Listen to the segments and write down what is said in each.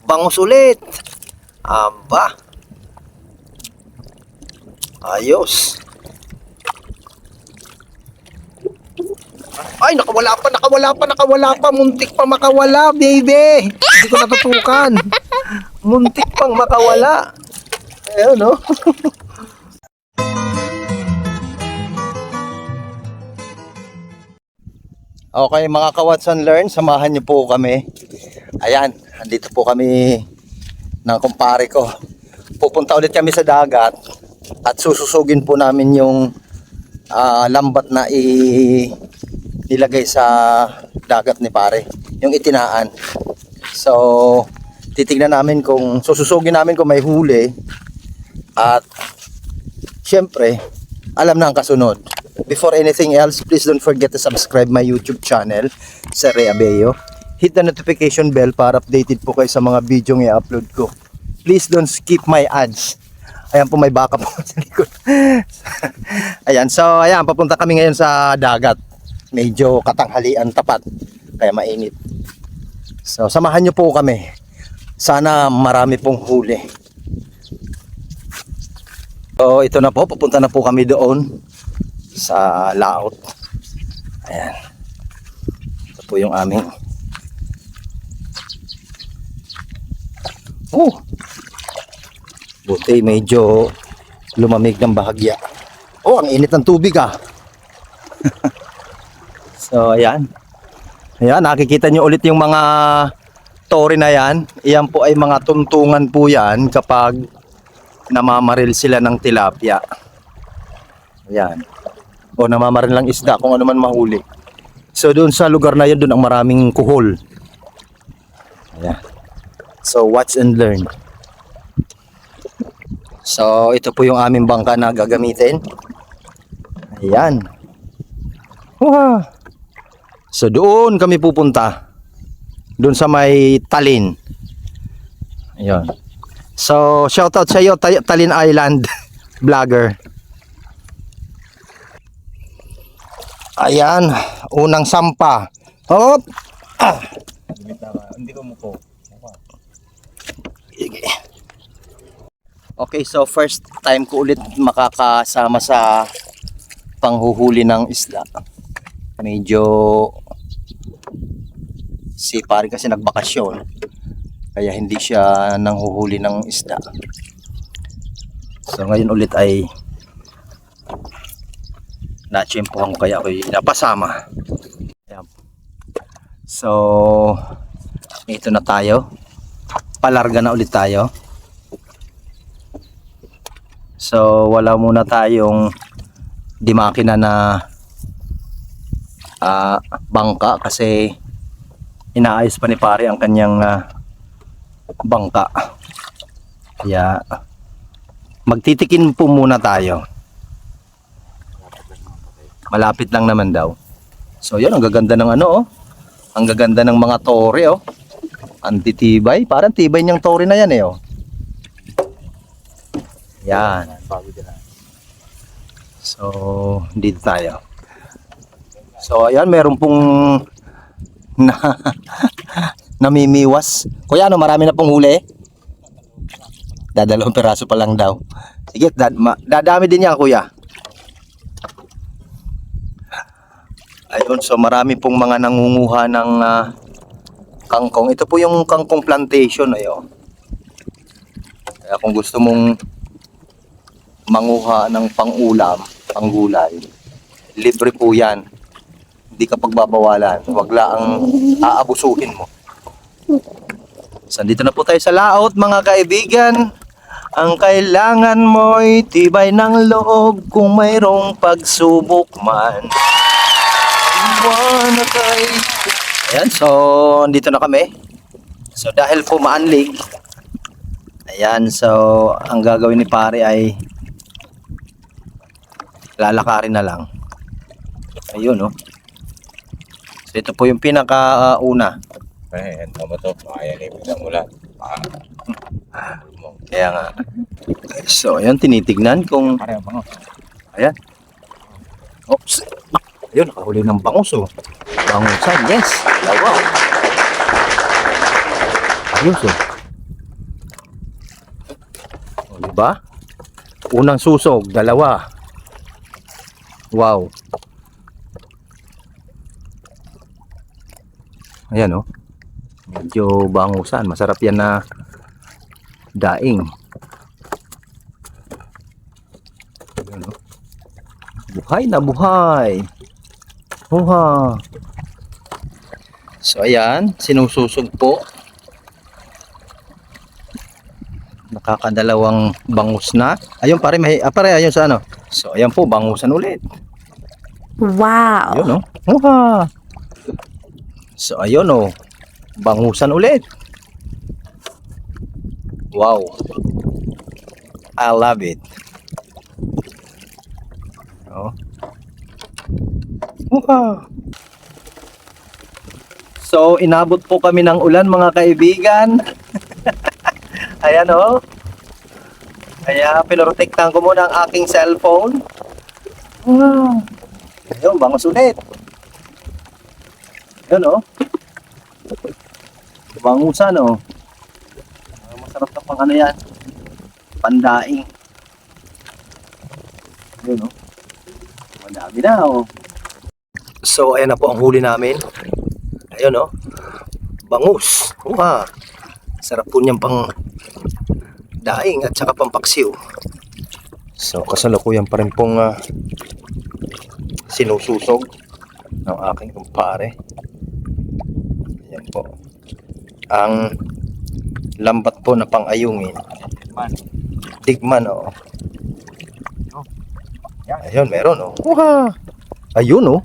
Bangus ulit. Aba. Ayos. Ay, nakawala pa. Muntik pa makawala, baby. Hindi ko natutukan. Muntik pang makawala. Ayun, no? Okay, mga ka-Watson Learn, samahan niyo po kami. Ayan, andito po kami ng kumpare ko. Pupunta ulit kami sa dagat at sususugin po namin yung lambat na nilagay sa dagat ni pare, yung itinaan. So, titignan namin kung sususugin namin kung may huli at syempre, alam na ang kasunod. Before anything else, please don't forget to subscribe my YouTube channel, Sir Ray Abello. Hit the notification bell para updated po kayo sa mga video ng i-upload ko. Please don't skip my ads. Ayan po, may baka po sa likod. Ayan, so ayan, papunta kami ngayon sa dagat. Medyo katanghalian tapat, kaya mainit. So samahan nyo po kami. Sana marami pong huli. So ito na po, papunta na po kami doon sa laot. Ayan. Ito po yung aming buti medyo lumamig ng bahagya. Ang init ng tubig So ayan. Ayan, nakikita nyo ulit yung mga tori na yan. Iyan po ay mga tuntungan po yan kapag namamaril sila ng tilapia. Ayan. O namamaril lang isda kung ano man mahuli. So doon sa lugar na yun, doon ang maraming kuhol. Ayan. So watch and learn. So ito po yung aming bangka na gagamitin. Ayan. Wow. So doon kami pupunta. Doon sa may Talin. Ayan. So shoutout sa iyo, Talin Island vlogger. Ayan, unang sampa. Hop. Hindi ko muko. Okay, so first time ko ulit makakasama sa panghuhuli ng isda. Medyo si pare kasi nagbakasyon, kaya hindi siya nanghuhuli ng isda. So ngayon ulit ay natsyempohan ko, kaya ako'y napasama. Ayan. So ito na tayo, palarga na ulit tayo. So wala muna tayong di makina na bangka kasi inaayos pa ni pare ang kanyang bangka. Kaya magtitikin po muna tayo. Malapit lang naman daw. So yun, ang gaganda ng ang gaganda ng mga tore ang titibay, parang tibay niyang tore na yan yan. So dito tayo. So ayan, meron pong namimiwas. Kuya, marami na pong huli? Dadalawang piraso pa lang daw. Sige, dadami din yan, kuya. Ayun, so marami pong mga nangunguha ng kangkong. Ito po yung kangkong plantation. Kaya kung gusto mong manguha ng pang-ulam, pang-gulay, libre po yan. Hindi ka pagbabawalan. Huwag lang aabusuhin mo. So, dito na po tayo sa laot, mga kaibigan. Ang kailangan mo'y tibay ng loob kung mayroong pagsubok man. Ayan, so dito na kami. So dahil po maanlig, ayan, so ang gagawin ni pare ay lalakarin na lang. Ayun So ito po yung pinakauna. Ayan, tama to. Ayan, ibigay mo lang. Kaya nga. So ayan, tinitignan kung ayan. Oops. Ayun, nakahuli ng bangus Bangusan, yes. Wow. Ayos ba? Unang susog, dalawa. Wow. Ayan, oh. Medyo bangusan. Masarap yan na daing. Ayan, oh. Buhay na buhay. Huha. So ayan, sinususog po. Nakakadalawang bangus na. Ayun pare, pare ayun sa ano. So ayan po, bangusan ulit. Wow. Ayun, oh. Huha. So ayun, oh. Bangusan ulit. Wow. I love it. Oh. Huha. So inabot po kami ng ulan mga kaibigan. Ayan, oh. Kaya pinoprotektahan ko muna ang aking cellphone. Wow. Ayun, bangus ulit. Ayun, oh. Bangusan, oh. Masarap na pang ano yan. Pandaing. Ayun, oh. Madami na, oh. So, ayan na po ang huli namin. Ayun, oh. Bangus. Wow. Sarap po niyang pang daing at saka pampaksiw. So kasalukuyan pa rin pong sinususog ng aking kumpare. Ayan po. Ang lambat po na pang-ayungin. Digman, oh. Ayun, meron, oh. Wow. Ayun, oh.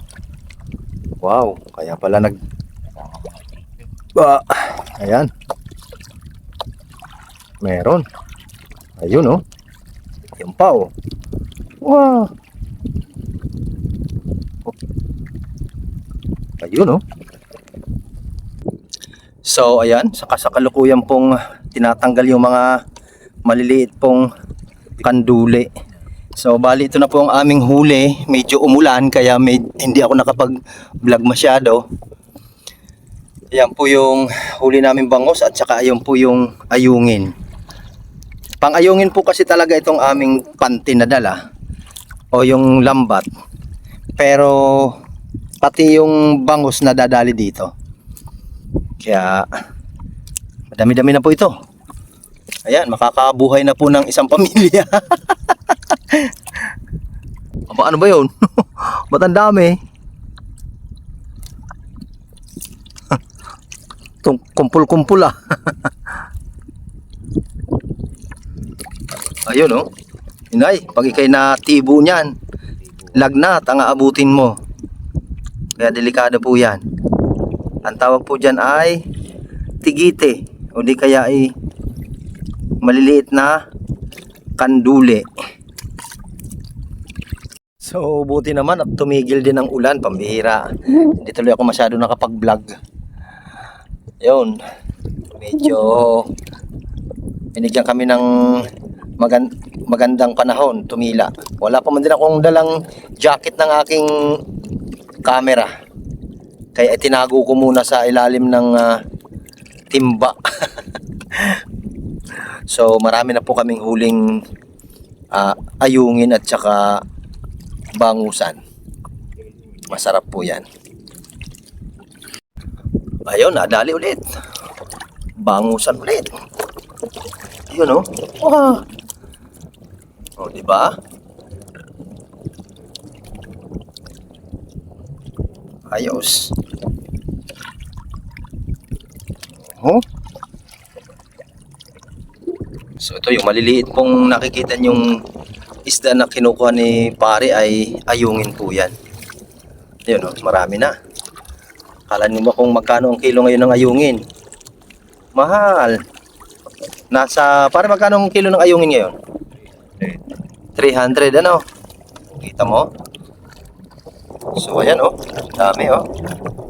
Wow, kaya pala ayan. Meron. Ayun, oh. Yan pa, oh. Wow. Ayun, oh. So, ayan. Sa kasalukuyan pong tinatanggal yung mga maliliit pong kanduli. So, bali ito na po ang aming huli. Medyo umulan kaya hindi ako nakapag-vlog masyado. Ayan po yung huli namin bangus at saka ayun po yung ayungin. Pang-ayungin po kasi talaga itong aming panty na dala o yung lambat. Pero pati yung bangus na dadali dito. Kaya madami-dami na po ito. Ayan, makakabuhay na po ng isang pamilya. Ano ba yun? Ba't ang dami? Itong kumpul-kumpul, ah. Ayun, oh. Inay, pag ikay na tibo niyan, lagnat ang aabutin mo. Kaya delikado po yan. Ang tawag po dyan ay tigite. O di kaya ay maliliit na kanduli. So buti naman at tumigil din ang ulan, pambihira. Hindi tuloy ako masyado nakapag-vlog. Yun. Medyo binigyan kami ng magandang panahon, tumila. Wala pa man din akong dalang jacket ng aking camera. Kaya itinago ko muna sa ilalim ng timba. So marami na po kaming huling ayungin at saka bangusan. Masarap po yan. Ayun, nadali ulit. Bangusan ulit. Ayun, oh. Wow. Oh, di ba? Ayos. Oh. So ito yung maliliit pong nakikita yung isda na kinukuha ni pare ay ayungin po yan. Ayun, oh, marami na. Akala niyo ba kung magkano ang kilo ngayon ng ayungin? Mahal. Pare magkano ang kilo ng ayungin ngayon? 300, ano? Kita mo? So ayan, oh. Dami, oh.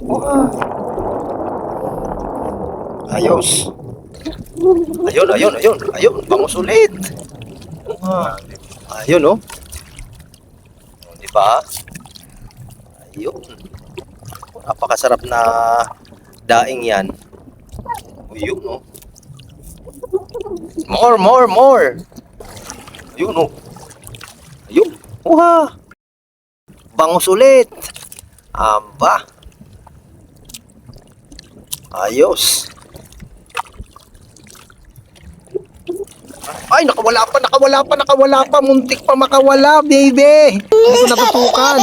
Wow. Ayos. Ayun, bangus ulit. Wow. Ayun, oh. Di ba? Ayun. Napakasarap na daing yan. Ayun, oh. More. Yun oh. Ayun. Uha. Bangus ulit. Aba. Ayos. Ay, nakawala pa. Muntik pa makawala, baby. Hindi ko natutukan.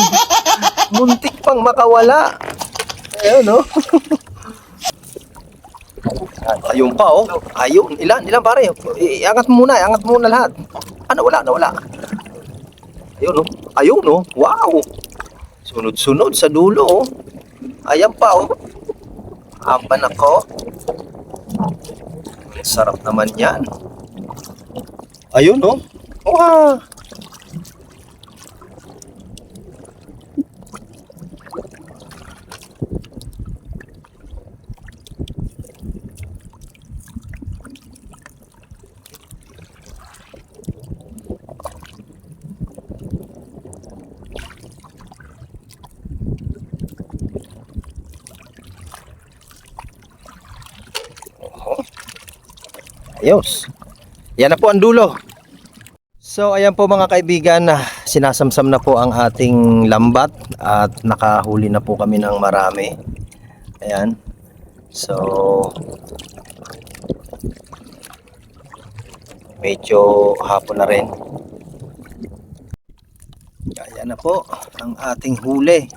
Muntik pang makawala. Ayun, no? Ayun pa, oh. Ayun. Ilan pare? Iangat mo muna lahat. Nawala. Ayun, no? Ayun, no? Wow. Sunod-sunod sa dulo, oh. Ayan pa, oh. Ampan ako. Sarap naman yan. Ayun, no? Wow. Ayos. Yan na po ang dulo. So ayan po mga kaibigan, sinasamsam na po ang ating lambat at nakahuli na po kami ng marami. Ayan. So medyo hapon na rin. Ayan na po ang ating huli.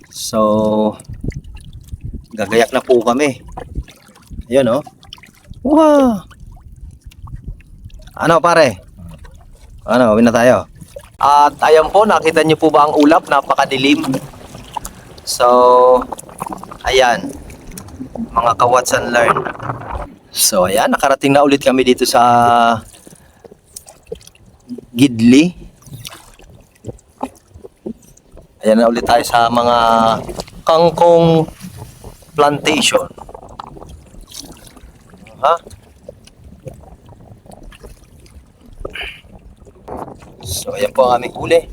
So gagayak na po kami. Ayun, oh. Wow. Ano pare? Ano, uwi na tayo. At ayan po, nakita niyo po ba ang ulap? Napakadilim. So, ayan. Mga ka-watch and learn. So, ayan, nakarating na ulit kami dito sa Gidli. Ayan na ulit tayo sa mga kangkong plantation. Ha? So, ayan po ang aming huli.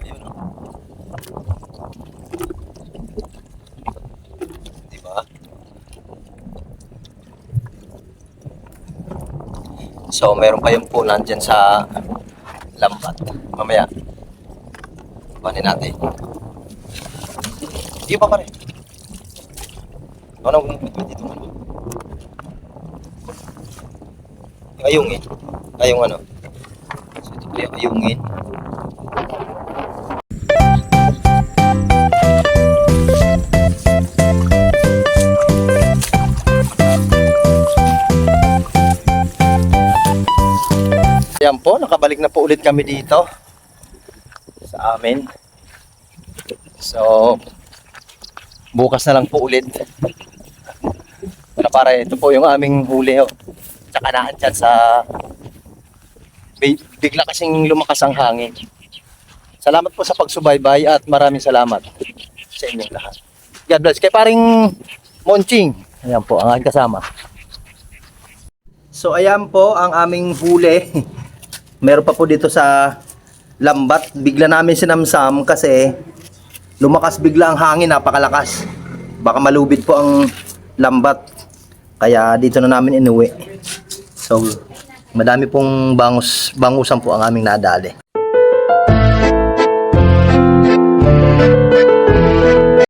Ayun, oh. Diba? So, meron pa yung po nandyan sa lambat. Mamaya, kuhanin natin. Di ba pare? Ano dito man? Ayungin. Ayung ano? So, ito po yung ayungin. Ayan po, nakabalik na po ulit kami dito sa amin. So, bukas na lang po ulit. Para ito po yung aming huli, oh. Tsaka naandyan sa bigla kasing lumakas ang hangin. Salamat po sa pagsubaybay at maraming salamat sa inyong lahat. God bless. Kay paring Monching. Ayan po ang aking kasama. So ayan po ang aming huli. Meron pa po dito sa lambat. Bigla namin sinamsam kasi lumakas bigla ang hangin, napakalakas. Baka malubid po ang lambat. Kaya dito na namin inuwi. So, madami pong bangusan po ang aming nadali.